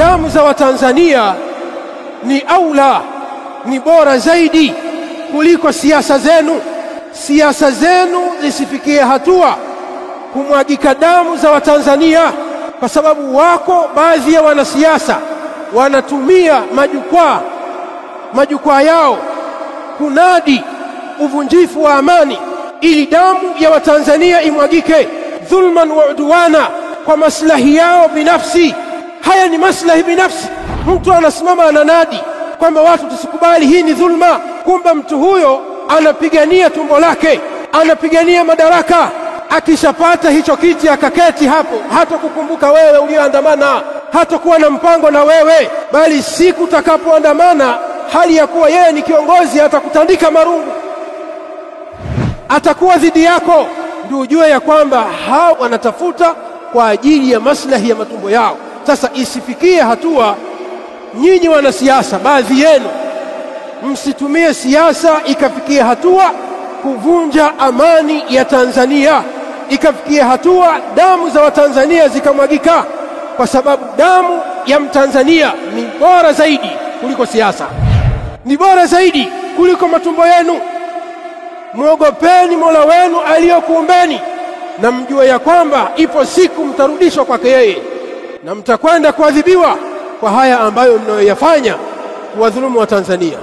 damu za Watanzania ni aula, ni bora zaidi kuliko siasa zenu. Siasa zenu zisifikie hatua kumwagika damu za Watanzania, kwa sababu wako baadhi ya wanasiasa wanatumia majukwaa yao kunadi uvunjifu wa amani ili damu ya Watanzania imwagike dhulman wa udwana kwa maslahi yao binafsi. Haya ni maslahi binafsi. Mtu anasimama ananadi kwamba watu tusikubali, hii ni dhulma. Kumbe mtu huyo anapigania tumbo lake, anapigania madaraka. Akishapata hicho kiti akaketi hapo, hata kukumbuka wewe ulioandamana, hata kuwa na mpango na wewe, bali siku utakapoandamana hali ya kuwa yeye ni kiongozi atakutandika marungu, atakuwa dhidi yako. Ndio ujue ya kwamba hao wanatafuta kwa ajili ya maslahi ya matumbo yao. Sasa isifikie hatua nyinyi wanasiasa, baadhi yenu msitumie siasa ikafikia hatua kuvunja amani ya Tanzania, ikafikia hatua damu za Watanzania zikamwagika, kwa sababu damu ya Mtanzania ni bora zaidi kuliko siasa, ni bora zaidi kuliko matumbo yenu. Muogopeni Mola wenu aliyokuumbeni, na mjue ya kwamba ipo siku mtarudishwa kwake yeye, na mtakwenda kuadhibiwa kwa haya ambayo mnayoyafanya kuwadhulumu wa Tanzania.